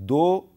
2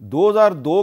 2002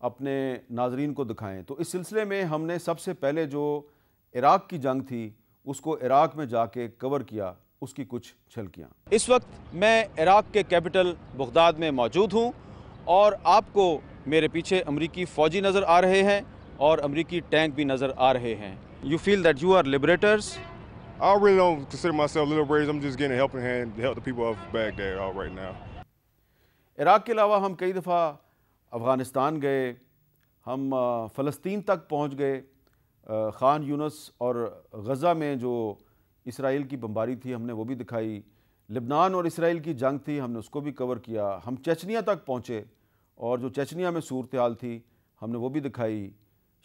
اپنے ناظرین کو دکھائیں۔ تو اس سلسلے میں ہم نے سب سے پہلے جو عراق کی جنگ تھی اس کو عراق میں جا کے کور کیا، اس کی کچھ جھلکیاں۔ اس وقت میں عراق کے کیپٹل بغداد میں موجود ہوں اور آپ کو میرے پیچھے امریکی فوجی نظر آ رہے ہیں اور امریکی ٹینک بھی نظر آ رہے ہیں۔ You feel that you are liberators? I really don't consider myself liberators. I'm just getting a helping hand to help the people of Baghdad out right now. Iraq کے علاوہ ہم کئی دفعہ افغانستان گئے، ہم فلسطین تک پہنچ گئے، خان یونس اور غزہ میں جو اسرائیل کی بمباری تھی ہم نے وہ بھی دکھائی، لبنان اور اسرائیل کی جنگ تھی ہم نے اس کو بھی کور کیا، ہم چچنیا تک پہنچے اور جو چچنیا میں صورتحال تھی ہم نے وہ بھی دکھائی،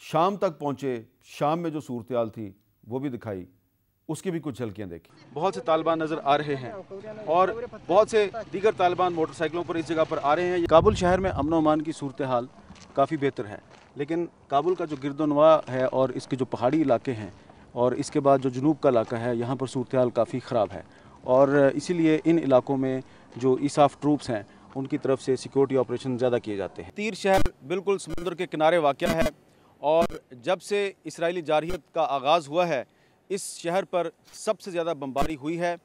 شام تک پہنچے، شام میں جو صورتحال تھی وہ بھی دکھائی، اس کی بھی کچھ جھلکیاں دیکھیں۔ بہت سے طالبان نظر آ رہے ہیں اور بہت سے دیگر طالبان موٹر سائیکلوں پر اس جگہ پر آ رہے ہیں۔ کابل شہر میں امن و امان کی صورتحال کافی بہتر ہے، لیکن کابل کا جو گرد و نواح ہے اور اس کے جو پہاڑی علاقے ہیں اور اس کے بعد جو جنوب کا علاقہ ہے یہاں پر صورتحال کافی خراب ہے، اور اسی لیے ان علاقوں میں جو ایساف ٹروپس ہیں ان کی طرف سے سیکیورٹی آپریشن زیادہ کیے جاتے ہیں۔ تیر شہر بالکل سمندر کے کنارے واقع ہے اور جب سے اسرائیلی جارحیت کا آغاز ہوا ہے اس شہر پر سب سے زیادہ بمباری ہوئی ہے۔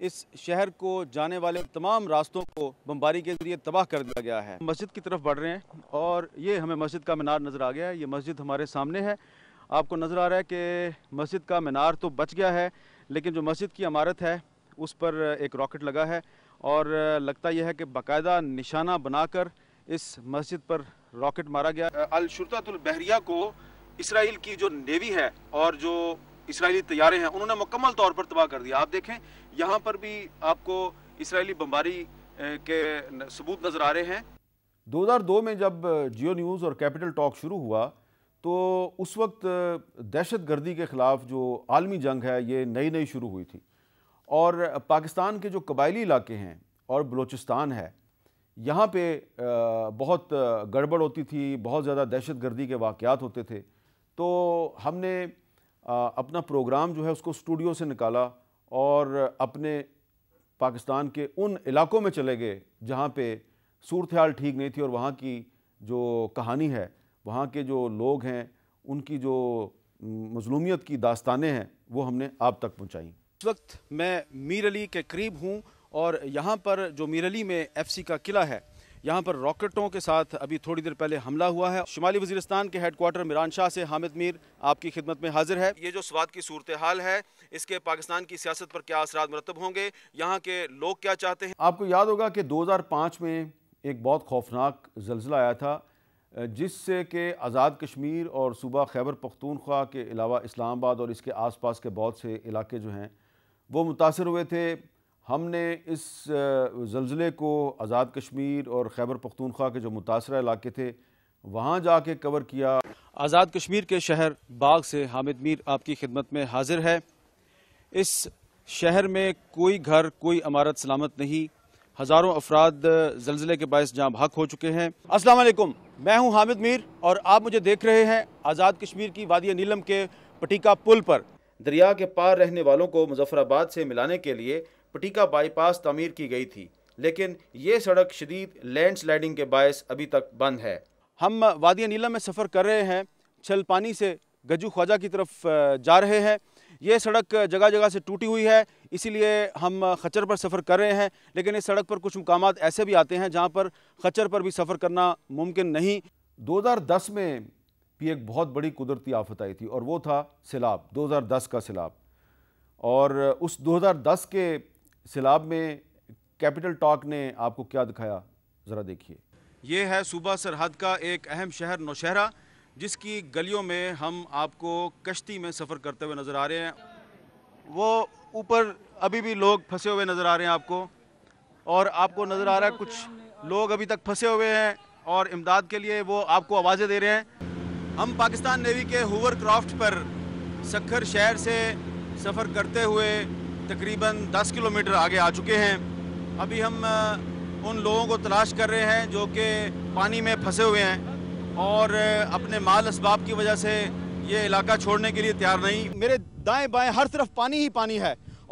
اس شہر کو جانے والے تمام راستوں کو بمباری کے ذریعے تباہ کر دیا گیا ہے۔ مسجد کی طرف بڑھ رہے ہیں اور یہ ہمیں مسجد کا مینار نظر آ گیا ہے، یہ مسجد ہمارے سامنے ہے۔ آپ کو نظر آ رہا ہے کہ مسجد کا مینار تو بچ گیا ہے لیکن جو مسجد کی عمارت ہے اس پر ایک راکٹ لگا ہے اور لگتا یہ ہے کہ باقاعدہ نشانہ بنا کر اس مسجد پر راکٹ مارا گیا۔ الشرطۃ البحریہ کو اسرائیل کی جو نیوی ہے اور جو اسرائیلی طیارے ہیں انہوں نے مکمل طور پر تباہ کر دیا۔ آپ دیکھیں یہاں پر بھی آپ کو اسرائیلی بمباری کے ثبوت نظر آ رہے ہیں۔ 2002 میں جب جیو نیوز اور کیپٹل ٹاک شروع ہوا تو اس وقت دہشت گردی کے خلاف جو عالمی جنگ ہے یہ نئی شروع ہوئی تھی اور پاکستان کے جو قبائلی علاقے ہیں اور بلوچستان ہے یہاں پہ بہت گڑبڑ ہوتی تھی، بہت زیادہ دہشت گردی کے واقعات ہوتے تھے، تو ہم نے اپنا پروگرام جو ہے اس کو اسٹوڈیو سے نکالا اور اپنے پاکستان کے ان علاقوں میں چلے گئے جہاں پہ صورتحال ٹھیک نہیں تھی اور وہاں کی جو کہانی ہے، وہاں کے جو لوگ ہیں، ان کی جو مظلومیت کی داستانیں ہیں وہ ہم نے آپ تک پہنچائیں۔ اس وقت میں میر علی کے قریب ہوں اور یہاں پر جو میر علی میں ایف سی کا قلعہ ہے یہاں پر راکٹوں کے ساتھ ابھی تھوڑی دیر پہلے حملہ ہوا ہے۔ شمالی وزیرستان کے ہیڈ کوارٹر میران شاہ سے حامد میر آپ کی خدمت میں حاضر ہے۔ یہ جو سوات کی صورتحال ہے اس کے پاکستان کی سیاست پر کیا اثرات مرتب ہوں گے، یہاں کے لوگ کیا چاہتے ہیں؟ آپ کو یاد ہوگا کہ 2005 میں ایک بہت خوفناک زلزلہ آیا تھا جس سے کہ آزاد کشمیر اور صوبہ خیبر پختونخوا کے علاوہ اسلام آباد اور اس کے آس پاس کے بہت سے علاقے جو ہیں وہ متاثر ہوئے تھے۔ ہم نے اس زلزلے کو آزاد کشمیر اور خیبر پختونخوا کے جو متاثرہ علاقے تھے وہاں جا کے کور کیا۔ آزاد کشمیر کے شہر باغ سے حامد میر آپ کی خدمت میں حاضر ہے۔ اس شہر میں کوئی گھر، کوئی عمارت سلامت نہیں، ہزاروں افراد زلزلے کے باعث جاں بحق ہو چکے ہیں۔ السلام علیکم، میں ہوں حامد میر اور آپ مجھے دیکھ رہے ہیں آزاد کشمیر کی وادی نیلم کے پٹیکا پل پر۔ دریا کے پار رہنے والوں کو مظفر آباد سے ملانے کے لیے پٹیکا بائی پاس تعمیر کی گئی تھی، لیکن یہ سڑک شدید لینڈ سلائیڈنگ کے باعث ابھی تک بند ہے۔ ہم وادی نیلم میں سفر کر رہے ہیں، چھل پانی سے گجو خواجہ کی طرف جا رہے ہیں۔ یہ سڑک جگہ جگہ سے ٹوٹی ہوئی ہے، اسی لیے ہم خچر پر سفر کر رہے ہیں، لیکن اس سڑک پر کچھ مقامات ایسے بھی آتے ہیں جہاں پر خچر پر بھی سفر کرنا ممکن نہیں۔ 2010 میں بھی ایک بہت بڑی قدرتی آفت آئی تھی اور وہ تھا سیلاب، 2010 کا سیلاب، اور اس 2010 کے سیلاب میں کیپٹل ٹاک نے آپ کو کیا دکھایا ذرا دیکھیے۔ یہ ہے صوبہ سرحد کا ایک اہم شہر نوشہرہ، جس کی گلیوں میں ہم آپ کو کشتی میں سفر کرتے ہوئے نظر آ رہے ہیں۔ وہ اوپر ابھی بھی لوگ پھنسے ہوئے نظر آ رہے ہیں آپ کو، اور آپ کو نظر آ رہا ہے کچھ لوگ ابھی تک پھنسے ہوئے ہیں اور امداد کے لیے وہ آپ کو آوازیں دے رہے ہیں۔ ہم پاکستان نیوی کے ہوور کرافٹ پر سکھر شہر سے سفر کرتے ہوئے تقریباً 10 کلومیٹر آگے آ چکے ہیں۔ ابھی ہم ان لوگوں کو تلاش کر رہے ہیں جو کہ پانی میں پھنسے ہوئے ہیں اور اپنے مال اسباب کی وجہ سے یہ علاقہ چھوڑنے کے لیے تیار نہیں۔ میرے دائیں بائیں ہر طرف پانی ہی پانی ہے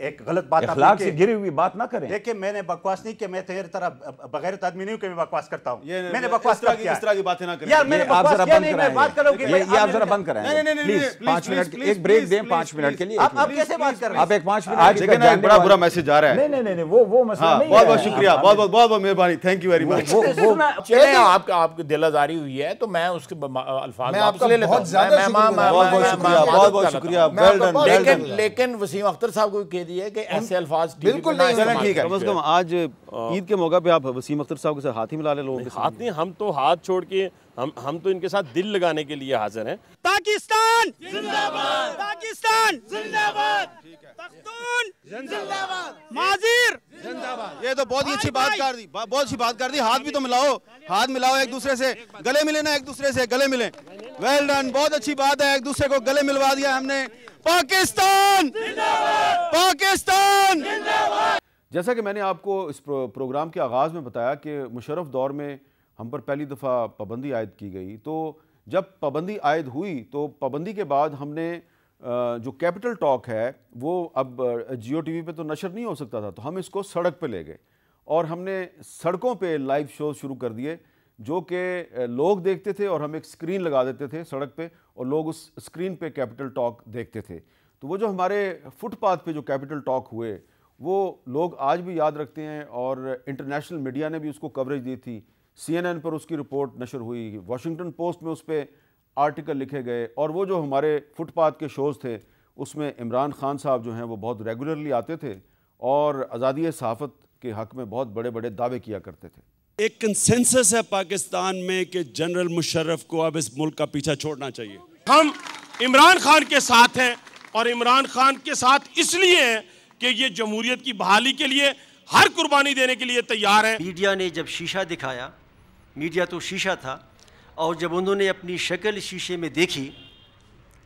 ایک غلط بات اخلاق سے گری ہوئی بات نہ کریں. دیکھیں میں نے بکواس نہیں کہ میں تیری طرح بغیرت آدمی نہیں ہوں کہ میں بکواس کرتا ہوں. میں نے بکواس کب کیا؟ اس طرح کی باتیں نہ کریں یار میں نے بکواس کیا نہیں, میں بات کروں گی. یہ آپ ذرا بند کرائیں پلیز, 5 منٹ ایک بریک دیں 5 منٹ کے لیے. آپ کیسے بات کر رہے ہیں؟ آپ ایک 5 منٹ لیکن ایک بڑا برا میسج آ رہا ہے. نہیں وہ مسئلہ نہیں ہے. بہت بہت شکریہ, بہت بہت مہربانی, تھینک یو ویری مچ. چلیں آپ کی دل آزاری ہوئی ہے تو میں اس کے الفاظ واپس لے لیتا ہوں. بہت بہت شکریہ. لیکن وسیم اختر صاحب کو کہہ دیا کہ ایسے الفاظ بالکل نہیں. ٹھیک ہے, کم از کم آج عید کے موقع پہ آپ وسیم اختر صاحب کے ساتھ ہاتھ ہی ملا لیں لوگوں کے ساتھ. ہاتھ نہیں, ہم تو ہاتھ چھوڑ کے ہم تو ان کے ساتھ دل لگانے کے لیے حاضر ہیں. پاکستان زندہ باد, پاکستان زندہ باد, پختون زندہ باد, مازیر زندہ باد. یہ تو بہت ہی اچھی بات کر دی, بہت اچھی بات کر دی. ہاتھ بھی تو ملاؤ, ہاتھ ملاؤ ایک دوسرے سے, گلے ملے نا, ایک دوسرے سے گلے ملیں. ویل ڈن, بہت اچھی بات ہے, ایک دوسرے کو گلے ملوا دیا ہم نے. پاکستان زندہ باد, پاکستان زندہ باد. جیسا کہ میں نے آپ کو اس پروگرام کے آغاز میں بتایا کہ مشرف دور میں ہم پر پہلی دفعہ پابندی عائد کی گئی, تو جب پابندی عائد ہوئی تو پابندی کے بعد ہم نے جو کیپٹل ٹاک ہے وہ اب جیو ٹی وی پہ تو نشر نہیں ہو سکتا تھا, تو ہم اس کو سڑک پہ لے گئے اور ہم نے سڑکوں پہ لائیو شوز شروع کر دیے جو کہ لوگ دیکھتے تھے, اور ہم ایک سکرین لگا دیتے تھے سڑک پہ اور لوگ اس سکرین پہ کیپٹل ٹاک دیکھتے تھے. تو وہ جو ہمارے فٹ پاتھ پہ جو کیپٹل ٹاک ہوئے وہ لوگ آج بھی یاد رکھتے ہیں, اور انٹرنیشنل میڈیا نے بھی اس کو کوریج دی تھی. CNN پر اس کی رپورٹ نشر ہوئی, واشنگٹن پوسٹ میں اس پہ آرٹیکل لکھے گئے, اور وہ جو ہمارے فٹ پاتھ کے شوز تھے اس میں عمران خان صاحب جو ہیں وہ بہت ریگولرلی آتے تھے اور آزادی صحافت کے حق میں بہت بڑے بڑے دعوے کیا کرتے تھے. ایک کنسنسس ہے پاکستان میں کہ جنرل مشرف کو اب اس ملک کا پیچھا چھوڑنا چاہیے. ہم عمران خان کے ساتھ ہیں, اور عمران خان کے ساتھ اس لیے ہیں کہ یہ جمہوریت کی بحالی کے لیے ہر قربانی دینے کے لیے تیار ہیں. میڈیا نے جب شیشہ دکھایا, میڈیا تو شیشہ تھا, اور جب انہوں نے اپنی شکل شیشے میں دیکھی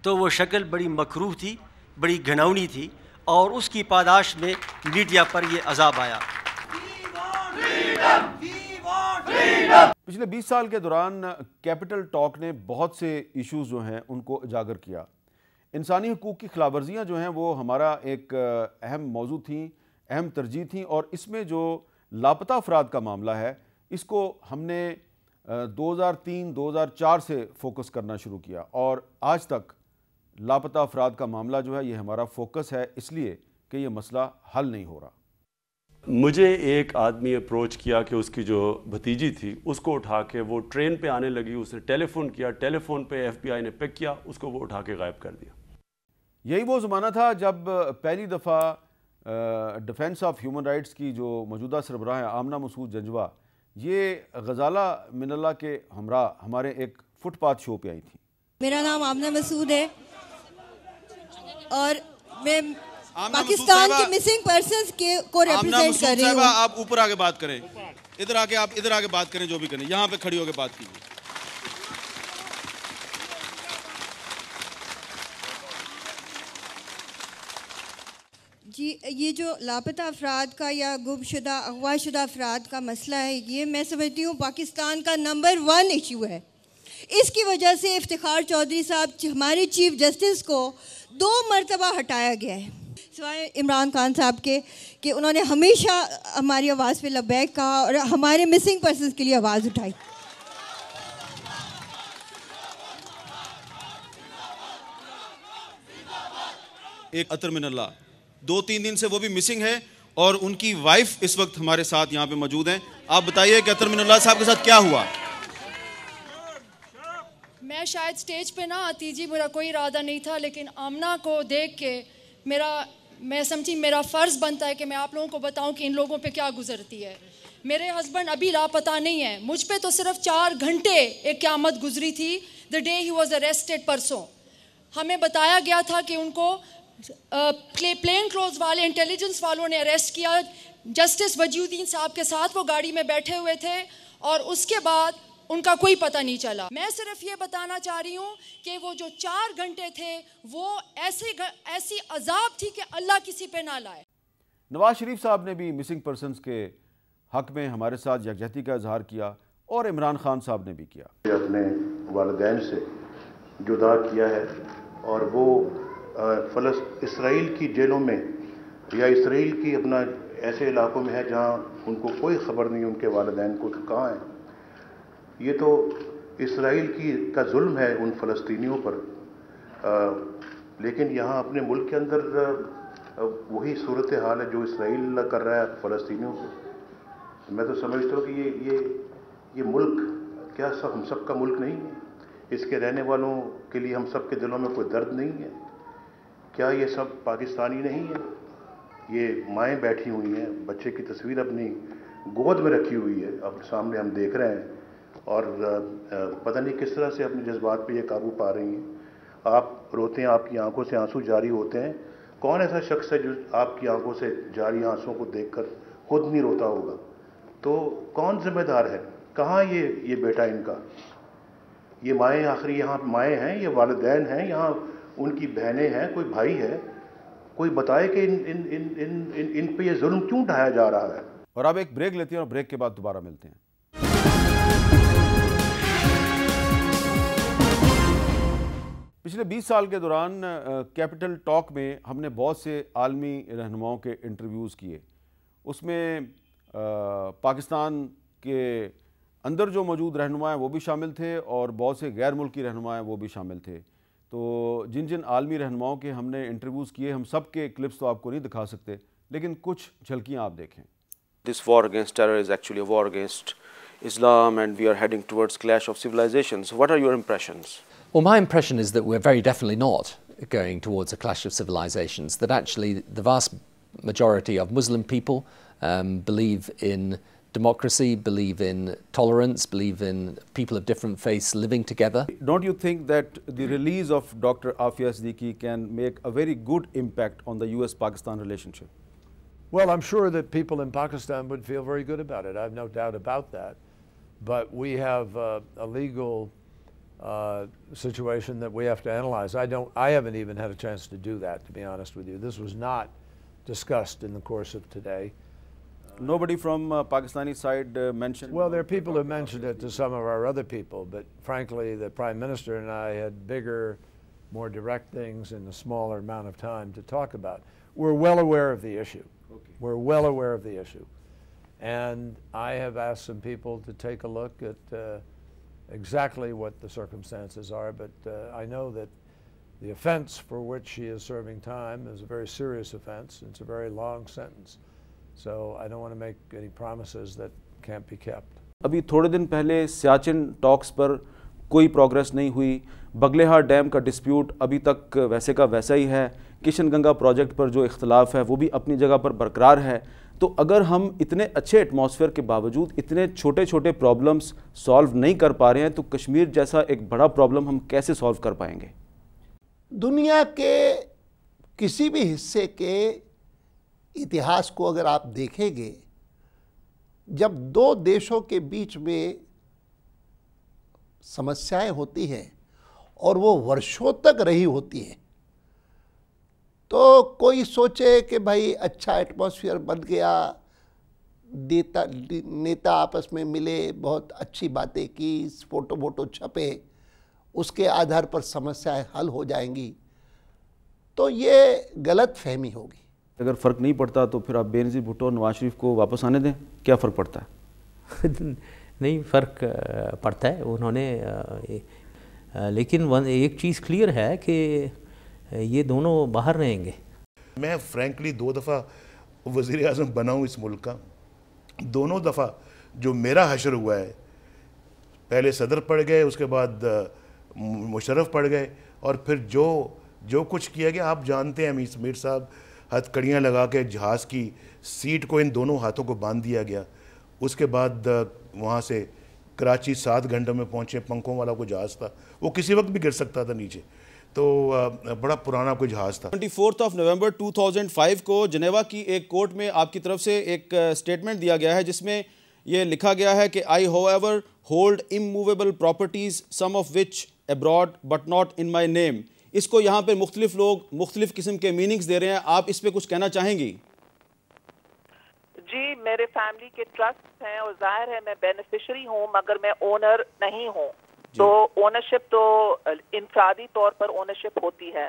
تو وہ شکل بڑی مکروہ تھی, بڑی گھناؤنی تھی, اور اس کی پاداش میں میڈیا پر یہ عذاب آیا. پچھلے 20 سال کے دوران کیپٹل ٹاک نے بہت سے ایشوز جو ہیں ان کو اجاگر کیا. انسانی حقوق کی خلاف ورزیاں جو ہیں وہ ہمارا ایک اہم موضوع تھیں, اہم ترجیح تھیں, اور اس میں جو لاپتہ افراد کا معاملہ ہے اس کو ہم نے 2003-2004 سے فوکس کرنا شروع کیا, اور آج تک لاپتہ افراد کا معاملہ جو ہے یہ ہمارا فوکس ہے, اس لیے کہ یہ مسئلہ حل نہیں ہو رہا. مجھے ایک آدمی اپروچ کیا کہ اس کی جو بھتیجی تھی اس کو اٹھا کے وہ ٹرین پہ آنے لگی, اس نے ٹیلی فون کیا, ٹیلی فون پہ FBI نے پک کیا, اس کو وہ اٹھا کے غائب کر دیا. یہی وہ زمانہ تھا جب پہلی دفعہ ڈیفینس آف ہیومن رائٹس کی جو موجودہ سربراہ ہیں آمنہ مسعود جنجوہ, یہ غزالہ من اللہ کے ہمراہ ہمارے ایک فٹ پاتھ شو پہ آئی تھی. میرا نام آمنہ مسعود ہے اور میں پاکستان کے مسنگ پرسنز کو ریپرزینٹ کر رہی ہوں. آپ اوپر آگے بات کریں, ادھر آگے بات کریں, جو بھی کریں یہاں پہ کھڑی ہو کے بات کیجیے. جی, یہ جو لاپتہ افراد کا یا گم شدہ اغوا شدہ افراد کا مسئلہ ہے, یہ میں سمجھتی ہوں پاکستان کا نمبر 1 ایشو ہے. اس کی وجہ سے افتخار چودھری صاحب ہمارے چیف جسٹس کو 2 مرتبہ ہٹایا گیا ہے, سوائے عمران خان صاحب کے کہ انہوں نے ہمیشہ ہماری آواز پہ لبیک کہا اور ہمارے مسنگ پرسنز کے لیے آواز اٹھائی. ایک اطہر من اللہ 2-3 دن سے وہ بھی مسنگ ہے, اور ان کی وائف اس وقت ہمارے ساتھ یہاں پہ موجود ہیں. آپ بتائیے کہ اطہر من اللہ صاحب کے ساتھ کیا ہوا؟ میں شاید سٹیج پہ نہ آتی جی, میرا کوئی ارادہ نہیں تھا, لیکن آمنہ کو دیکھ کے میں سمجھی میرا فرض بنتا ہے کہ میں آپ لوگوں کو بتاؤں کہ ان لوگوں پہ کیا گزرتی ہے. میرے ہسبینڈ ابھی لاپتہ نہیں ہیں, مجھ پہ تو صرف 4 گھنٹے ایک قیامت گزری تھی. The day he was arrested, پرسوں ہمیں بتایا گیا تھا کہ ان کو پلین کلوز والے انٹیلیجنس والوں نے اریسٹ کیا. جسٹس وجی الدین صاحب کے ساتھ وہ گاڑی میں بیٹھے ہوئے تھے, اور اس کے بعد ان کا کوئی پتہ نہیں چلا. میں صرف یہ بتانا چاہ رہی ہوں کہ وہ جو 4 گھنٹے تھے وہ ایسی عذاب تھی کہ اللہ کسی پہ نہ لائے. نواز شریف صاحب نے بھی مسنگ پرسنز کے حق میں ہمارے ساتھ یکجہتی کا اظہار کیا, اور عمران خان صاحب نے بھی کیا. اپنے والدین سے جدا کیا ہے, اور وہ اسرائیل کی جیلوں میں یا اسرائیل کی اپنا ایسے علاقوں میں ہے جہاں ان کو کوئی خبر نہیں ان کے والدین کو کہاں ہیں. یہ تو اسرائیل کا ظلم ہے ان فلسطینیوں پر. لیکن یہاں اپنے ملک کے اندر وہی صورتحال ہے جو اسرائیل کر رہا ہے فلسطینیوں کو. میں تو سمجھتا ہوں کہ یہ ملک کیا ہم سب کا ملک نہیں ہے؟ اس کے رہنے والوں کے لیے ہم سب کے دلوں میں کوئی درد نہیں ہے؟ کیا یہ سب پاکستانی نہیں ہے؟ یہ مائیں بیٹھی ہوئی ہیں، بچے کی تصویر اپنی گود میں رکھی ہوئی ہے، اب سامنے ہم دیکھ رہے ہیں، اور پتہ نہیں کس طرح سے اپنے جذبات پہ یہ قابو پا رہی ہیں. آپ روتے ہیں، آپ کی آنکھوں سے آنسو جاری ہوتے ہیں. کون ایسا شخص ہے جو آپ کی آنکھوں سے جاری آنسوں کو دیکھ کر خود نہیں روتا ہوگا؟ تو کون ذمہ دار ہے؟ کہاں یہ بیٹا ان کا؟ یہ مائیں آخری یہاں مائیں ہیں، یہ والدین ہیں، یہاں ان کی بہنیں ہیں، کوئی بھائی ہے. کوئی بتائے کہ ان پہ یہ ظلم کیوں ڈھایا جا رہا ہے. اور اب ایک بریک لیتے ہیں اور بریک کے بعد دوبارہ ملتے ہیں. پچھلے 20 سال کے دوران کیپٹل ٹاک میں ہم نے بہت سے عالمی رہنماؤں کے انٹرویوز کیے. اس میں پاکستان کے اندر جو موجود رہنما ہیں وہ بھی شامل تھے اور بہت سے غیر ملکی رہنما ہیں وہ بھی شامل تھے. تو جن عالمی رہنماؤں کے ہم نے انٹرویوز کیے، ہم سب کے کلپس تو آپ کو نہیں دکھا سکتے، لیکن کچھ جھلکیاں آپ دیکھیں. This war against terror is actually a war against Islam, and we are heading towards clash of civilizations. What are your impressions? Well, my impression is that we're very definitely not going towards a clash of civilizations, that actually the vast majority of Muslim people believe in democracy, believe in tolerance, believe in people of different faiths living together. Don't you think that the release of Dr. Afia Siddiqui can make a very good impact on the US-Pakistan relationship? Well, I'm sure that people in Pakistan would feel very good about it. I have no doubt about that. But we have a legal situation that we have to analyze. I haven't even had a chance to do that, to be honest with you. This was not discussed in the course of today. Nobody from Pakistani side mentioned? Well, there are people who mentioned it to some of our other people, but frankly, the Prime Minister and I had bigger, more direct things in a smaller amount of time to talk about. We're well aware of the issue. Okay. We're well aware of the issue. And I have asked some people to take a look at exactly what the circumstances are, but I know that the offense for which she is serving time is a very serious offense. It's a very long sentence. So I don't want to make any promises that can't be kept. ابھی تھوڑے دن پہلے سیاچن ٹاکس پر کوئی progress نہیں ہوئی. بگلے ہار dam کا dispute ابھی تک ویسے کا ویسا ہی ہے. کشن گنگا پروجیکٹ پر جو اختلاف ہے وہ بھی اپنی جگہ پر برقرار ہے. تو اگر ہم اتنے اچھے ایٹماسفیئر کے باوجود اتنے چھوٹے چھوٹے پرابلمز سالو نہیں کر پا رہے ہیں تو کشمیر جیسا ایک بڑا پرابلم ہم کیسے سالو کر پائیں گے؟ دنیا کے کسی بھی حصے کے اتہاس کو اگر آپ دیکھیں گے، جب دو دیشوں کے بیچ میں سمسیائیں ہوتی ہیں اور وہ برسوں تک رہی ہوتی ہیں، تو کوئی سوچے کہ بھائی اچھا ایٹماسفیئر بن گیا، نیتا آپس میں ملے، بہت اچھی باتیں کی، فوٹو چھپے، اس کے آدھار پر سمسیائیں حل ہو جائیں گی، تو یہ غلط فہمی ہوگی. اگر فرق نہیں پڑتا تو پھر آپ بینظیر بھٹو اور نواز شریف کو واپس آنے دیں. کیا فرق پڑتا ہے؟ نہیں، فرق پڑتا ہے. انہوں نے لیکن ایک چیز کلیئر ہے کہ یہ دونوں باہر رہیں گے. میں فرینکلی 2 دفعہ وزیر اعظم بنا ہوں اس ملک کا. دونوں دفعہ جو میرا حشر ہوا ہے، پہلے صدر پڑ گئے، اس کے بعد مشرف پڑ گئے، اور پھر جو کچھ کیا گیا آپ جانتے ہیں. میر صاحب ہتھ کڑیاں لگا کے جہاز کی سیٹ کو ان دونوں ہاتھوں کو باندھ دیا گیا. اس کے بعد وہاں سے کراچی 7 گھنٹوں میں پہنچے. پنکھوں والا کوئی جہاز تھا، وہ کسی وقت بھی گر سکتا تھا نیچے. تو بڑا پرانا کوئی جہاز تھا. 24 نومبر 2005 کو جنیوا کی ایک کورٹ میں آپ کی طرف سے ایک سٹیٹمنٹ دیا گیا ہے جس میں یہ لکھا گیا ہے کہ I however hold immovable properties, some of which abroad but not in my name. اس کو یہاں پہ مختلف لوگ مختلف قسم کے میننگز دے رہے ہیں. آپ اس پہ کچھ کہنا چاہیں گی؟ جی، میرے فیملی کے ٹرسٹ ہیں اور ظاہر ہے میں بینیفیشری ہوں مگر میں اونر نہیں ہوں. تو اونرشپ تو انفرادی طور پر اونرشپ ہوتی ہے.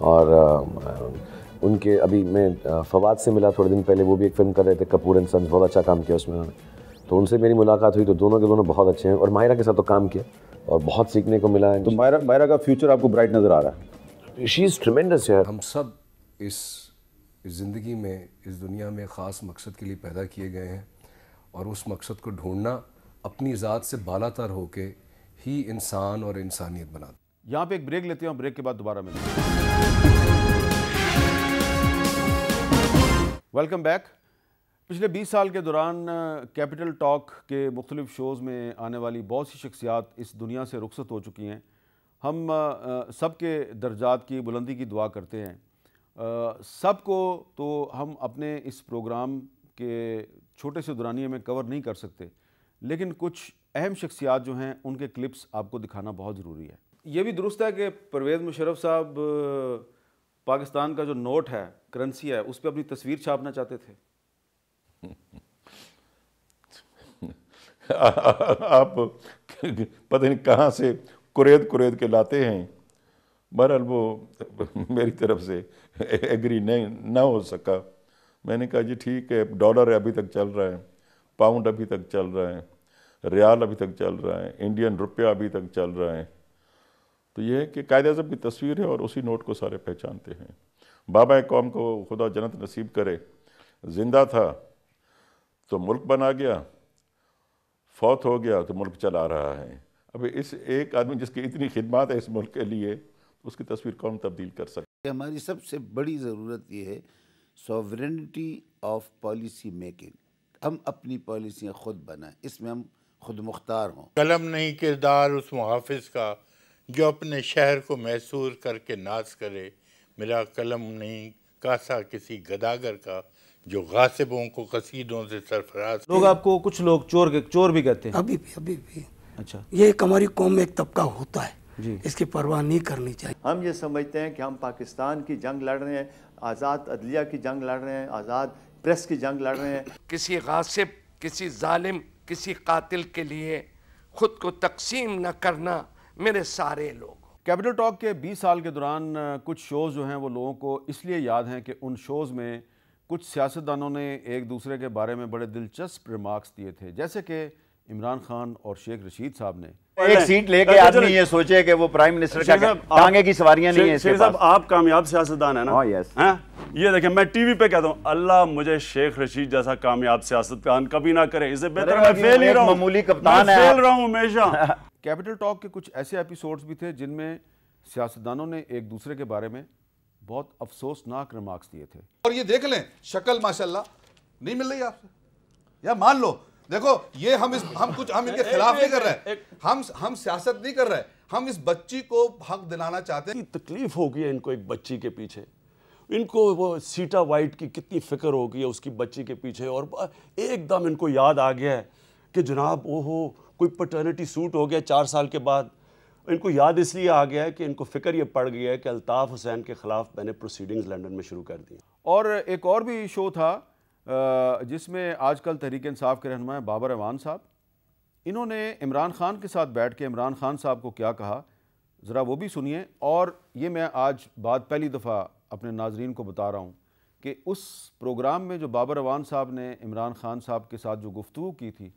اور ان کے ابھی میں فواد سے ملا تھوڑے دن پہلے، وہ بھی ایک فلم کر رہے تھے کپور اینڈ سنز، بہت اچھا کام کیا اس میں انہوں نے، تو ان سے میری ملاقات ہوئی، تو دونوں کے دونوں بہت اچھے ہیں، اور ماہرہ کے ساتھ تو کام کیا اور بہت سیکھنے کو ملا ہے. تو ماہرہ کا فیوچر آپ کو برائٹ نظر آ رہا ہے؟ شی از ٹریمینڈس یار. ہم سب اس زندگی میں، اس دنیا میں خاص مقصد کے لیے پیدا کیے گئے ہیں، اور اس مقصد کو ڈھونڈنا اپنی ذات سے بالا تر ہو کے ہی انسان اور انسانیت بناتا. یہاں پہ ایک بریک لیتے ہیں، بریک کے بعد دوبارہ ملیں گے. Welcome back. پچھلے 20 سال کے دوران کیپٹل ٹاک کے مختلف شوز میں آنے والی بہت سی شخصیات اس دنیا سے رخصت ہو چکی ہیں. ہم سب کے درجات کی بلندی کی دعا کرتے ہیں. سب کو تو ہم اپنے اس پروگرام کے چھوٹے سے دورانیے میں کور نہیں کر سکتے، لیکن کچھ اہم شخصیات جو ہیں ان کے کلپس آپ کو دکھانا بہت ضروری ہے. یہ بھی درست ہے کہ پرویز مشرف صاحب پاکستان کا جو نوٹ ہے، کرنسی ہے، اس پہ اپنی تصویر چھاپنا چاہتے تھے. آپ پتہ نہیں کہاں سے کرید کے لاتے ہیں. بہرحال وہ میری طرف سے ایگری نہ ہو سکا. میں نے کہا جی ٹھیک ہے، ڈالر ابھی تک چل رہا ہے، پاؤنڈ ابھی تک چل رہا ہے، ریال ابھی تک چل رہا ہے، انڈین روپیہ ابھی تک چل رہا ہے. تو یہ ہے کہ قائد اعظم کی تصویر ہے اور اسی نوٹ کو سارے پہچانتے ہیں. بابا قوم کو خدا جنت نصیب کرے. زندہ تھا تو ملک بنا گیا، فوت ہو گیا تو ملک چلا رہا ہے. اب اس ایک آدمی جس کی اتنی خدمات ہے اس ملک کے لیے، اس کی تصویر کون تبدیل کر سکتا؟ ہماری سب سے بڑی ضرورت یہ ہے سوورنٹی آف پالیسی میکنگ. ہم اپنی پالیسیاں خود بنائیں، اس میں ہم خود مختار ہوں. قلم نہیں کردار اس محافظ کا جو اپنے شہر کو محصور کر کے ناز کرے. میرا قلم نہیں کاسا کسی گداگر کا جو غاصبوں کو قصیدوں سے سرفراز. لوگ آپ کو، کچھ لوگ چور بھی کہتے ہیں. ابھی بھی. اچھا، یہ ایک ہماری قوم میں ایک طبقہ ہوتا ہے جی، اس کی پرواہ نہیں کرنی چاہیے. ہم یہ سمجھتے ہیں کہ ہم پاکستان کی جنگ لڑ رہے ہیں، آزاد عدلیہ کی جنگ لڑ رہے ہیں، آزاد پریس کی جنگ لڑ رہے ہیں. کسی غاصب، کسی ظالم، کسی قاتل کے لیے خود کو تقسیم نہ کرنا میرے سارے لوگ. کیپٹل ٹاک کے 20 سال کے دوران کچھ شوز جو ہیں وہ لوگوں کو اس لیے یاد ہیں کہ ان شوز میں کچھ سیاستدانوں نے ایک دوسرے کے بارے میں بڑے دلچسپ ریمارکس دیے تھے، جیسے کہ عمران خان اور شیخ رشید صاحب نے. ایک سیٹ لے کے آدمی یہ سوچے کہ وہ پرائم منسٹر کا ٹانگے کی سواریاں نہیں ہیں. شیخ صاحب آپ کامیاب سیاستدان ہیں نا؟ یہ دیکھیں، میں ٹی وی پہ کہتا ہوں اللہ مجھے شیخ رشید جیسا کامیاب سیاستدان کبھی نہ کرے. اسے بہتر میں فیل ہی رہا ہوں، معمولی کپتان میں فیل رہا ہوں ہمیشہ. کیپٹل ٹاک کے کچھ ایسے ایپیسوڈز بھی تھے جن میں سیاستدانوں نے ایک دوسرے کے بارے میں بہت افسوسناک ریمارکس دیے تھے. اور یہ دیکھ لیں، شکل ماشاءاللہ نہیں مل رہی آپ سے، یا مان لو دیکھو یہ ہم ان کے خلاف نہیں کر رہے، ہم سیاست نہیں کر رہے، ہم اس بچی کو حق دلانا چاہتے ہیں. تکلیف ہوگی ہے ان کو ایک بچی کے پیچھے، ان کو وہ سیٹا وائٹ کی کتنی فکر ہوگی ہے اس کی بچی کے پیچھے. اور ایک دم ان کو یاد آ گیا ہے کہ جناب کوئی پٹرنٹی سوٹ ہو گیا 4 سال کے بعد. ان کو یاد اس لیے آ گیا ہے کہ ان کو فکر یہ پڑ گیا ہے کہ الطاف حسین کے خلاف میں نے پروسیڈنگز لنڈن میں شروع کر دی. اور ایک اور بھی شو تھا جس میں آج کل تحریک انصاف کے رہنما بابر اعوان صاحب، انہوں نے عمران خان کے ساتھ بیٹھ کے عمران خان صاحب کو کیا کہا، ذرا وہ بھی سنیے. اور یہ میں آج بات پہلی دفعہ اپنے ناظرین کو بتا رہا ہوں کہ اس پروگرام میں جو بابر اعوان صاحب نے عمران خان صاحب کے ساتھ جو گفتگو کی تھی،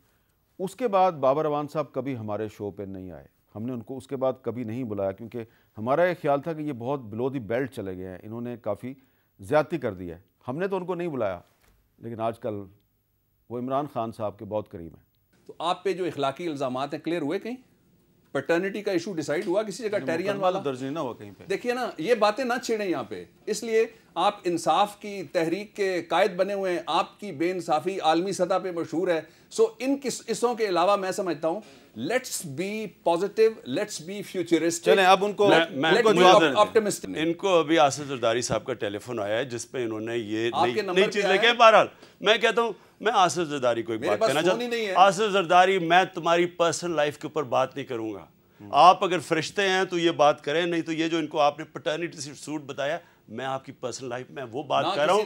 اس کے بعد بابر اعوان صاحب کبھی ہمارے شو پہ نہیں آئے. ہم نے ان کو اس کے بعد کبھی نہیں بلایا کیونکہ ہمارا یہ خیال تھا کہ یہ بہت بلو دی بیلٹ چلے گئے ہیں، انہوں نے کافی زیادتی کر دی ہے. ہم نے تو ان کو نہیں بلایا، لیکن آج کل وہ عمران خان صاحب کے بہت قریب ہیں. تو آپ پہ جو اخلاقی الزامات ہیں کلیئر ہوئے کہیں؟ پیٹرنٹی کا ایشو ڈیسائیڈ ہوا کسی جگہ؟ ٹیرین والا درج نہیں نہ ہوا کہیں پہ. دیکھیے نا، یہ باتیں نہ چھیڑیں یہاں پہ. اس لیے آپ انصاف کی تحریک کے قائد بنے ہوئے ہیں، آپ کی بے انصافی عالمی سطح پہ مشہور ہے. سو ان قصوں کے علاوہ میں سمجھتا ہوں let's be positive, let's be futuristic. چلیں اب ان کو آپٹمسٹک. ان کو ابھی آصف زرداری صاحب کا ٹیلی فون آیا ہے جس پہ انہوں نے یہ نئی چیز لے کے. بہرحال میں کہتا ہوں، میں آصف زرداری کو ایک بات کہنا چاہتا ہوں. آصف زرداری، میں تمہاری پرسنل لائف کے اوپر بات نہیں کروں گا. آپ اگر فرشتے ہیں تو یہ بات کریں، نہیں تو یہ جو ان کو آپ نے پٹرنٹی سوٹ بتایا، میں آپ کی پرسنل لائف میں وہ بات کر رہا ہوں.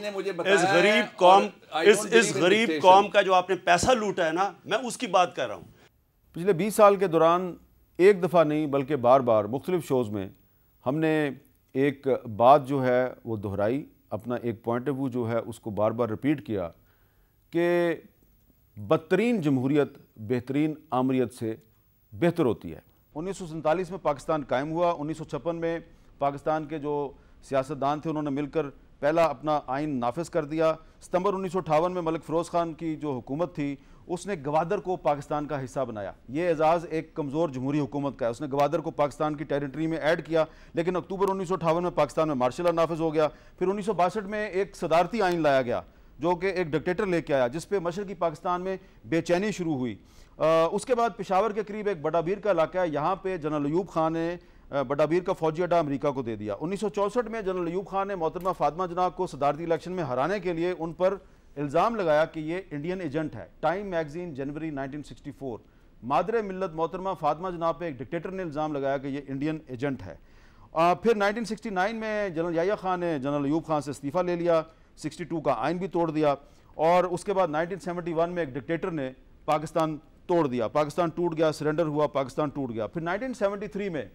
اس غریب قوم کا جو آپ نے پیسہ لوٹا ہے نا، میں اس کی بات کر رہا ہوں. پچھلے 20 سال کے دوران ایک دفعہ نہیں بلکہ بار بار مختلف شوز میں ہم نے ایک بات جو ہے وہ دہرائی، اپنا ایک پوائنٹ آف ویو جو ہے اس کو بار بار رپیٹ کیا کہ بدترین جمہوریت بہترین آمریت سے بہتر ہوتی ہے۔ 1947 میں پاکستان قائم ہوا، 1956 میں پاکستان کے جو سیاستدان تھے انہوں نے مل کر پہلا اپنا آئین نافذ کر دیا۔ ستمبر 1958 میں ملک فیروز خان کی جو حکومت تھی اس نے گوادر کو پاکستان کا حصہ بنایا۔ یہ اعزاز ایک کمزور جمہوری حکومت کا ہے، اس نے گوادر کو پاکستان کی ٹیریٹری میں ایڈ کیا، لیکن اکتوبر 1958 میں پاکستان میں مارشل لا نافذ ہو گیا۔ پھر 1962 میں ایک صدارتی آئین لایا گیا جو کہ ایک ڈکٹیٹر لے کے آیا، جس پہ مشرقی پاکستان میں بے چینی شروع ہوئی۔ اس کے بعد پشاور کے قریب ایک بڑا بیر کا علاقہ ہے، یہاں پہ جنرل ایوب خان نے بڑا بیر کا فوجی اڈا امریکہ کو دے دیا۔ 1964 میں جنرل ایوب خان نے محترمہ فاطمہ جناح کو صدارتی الیکشن میں ہرانے کے لیے ان پر الزام لگایا کہ یہ انڈین ایجنٹ ہے۔ ٹائم میگزین جنوری 1964، مادر ملت محترمہ فاطمہ جناح پہ ایک ڈکٹیٹر نے الزام لگایا کہ یہ انڈین ایجنٹ ہے۔ پھر 1969 میں جنرل یحییٰ خان نے جنرل ایوب خان سے استعفیٰ لے لیا، 62 کا آئین بھی توڑ دیا، اور اس کے بعد 1971 میں ایک ڈکٹیٹر نے پاکستان توڑ دیا، پاکستان ٹوٹ گیا، سرنڈر ہوا، پاکستان ٹوٹ گیا۔ پھر 1973 میں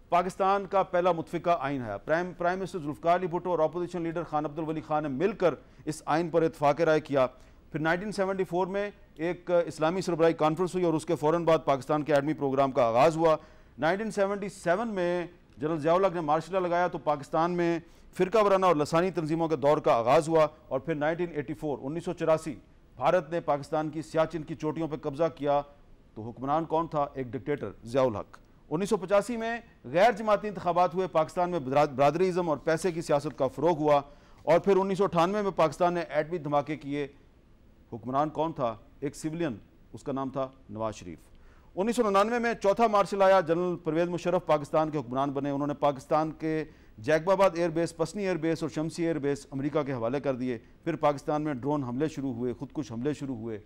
پاکستان کا پہلا متفقہ آئین ہے، پرائم منسٹر ذوالفقار علی بھٹو اور اپوزیشن لیڈر خان عبد الولی خان نے مل کر اس آئین پر اتفاق رائے کیا۔ پھر 1974 میں ایک اسلامی سربراہی کانفرنس ہوئی اور اس کے فوراً بعد پاکستان کے ایٹمی پروگرام کا آغاز ہوا۔ 1977 میں جنرل ضیاء الحق نے مارشل لا لگایا تو پاکستان میں فرقہ وارانہ اور لسانی تنظیموں کے دور کا آغاز ہوا، اور پھر 1984 بھارت نے پاکستان کی سیاچن کی چوٹیوں پہ قبضہ کیا تو حکمران کون تھا؟ ایک ڈکٹیٹر ضیاء الحق۔ 1985 میں غیر جماعتی انتخابات ہوئے، پاکستان میں برادری ازم اور پیسے کی سیاست کا فروغ ہوا، اور پھر 1998 میں پاکستان نے ایٹمی دھماکے کیے، حکمران کون تھا؟ ایک سیولین، اس کا نام تھا نواز شریف۔ 1999 میں چوتھا مارشل آیا، جنرل پرویز مشرف پاکستان کے حکمران بنے، انہوں نے پاکستان کے جیکب آباد air base, Pasni air base اور شمسی ایئر بیس امریکہ کے حوالے کر دیے۔ پھر پاکستان میں ڈرون حملے شروع ہوئے، خودکش حملے شروع ہوئے۔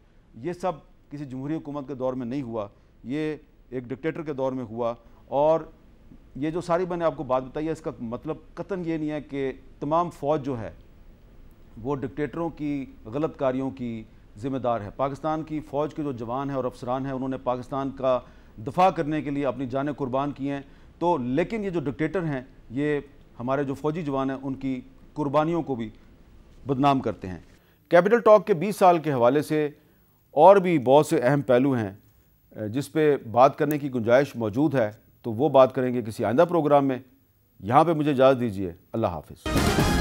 یہ سب کسی جمہوری حکومت کے دور میں نہیں ہوا، یہ ایک ڈکٹیٹر کے دور میں ہوا۔ اور یہ جو ساری میں نے آپ کو بات بتائی ہے، اس کا مطلب قطعاً یہ نہیں ہے کہ تمام فوج جو ہے وہ ڈکٹیٹروں کی غلط کاریوں کی ذمہ دار ہے۔ پاکستان کی فوج کے جو جوان ہیں اور افسران ہیں، انہوں نے پاکستان کا دفاع کرنے کے لیے اپنی جانیں قربان کی ہیں، تو لیکن یہ جو ڈکٹیٹر ہیں یہ ہمارے جو فوجی جوان ہیں ان کی قربانیوں کو بھی بدنام کرتے ہیں۔ کیپٹل ٹاک کے 20 سال کے حوالے سے اور بھی بہت سے اہم پہلو ہیں جس پہ بات کرنے کی گنجائش موجود ہے، تو وہ بات کریں گے کسی آئندہ پروگرام میں۔ یہاں پہ مجھے اجازت دیجیے، اللہ حافظ۔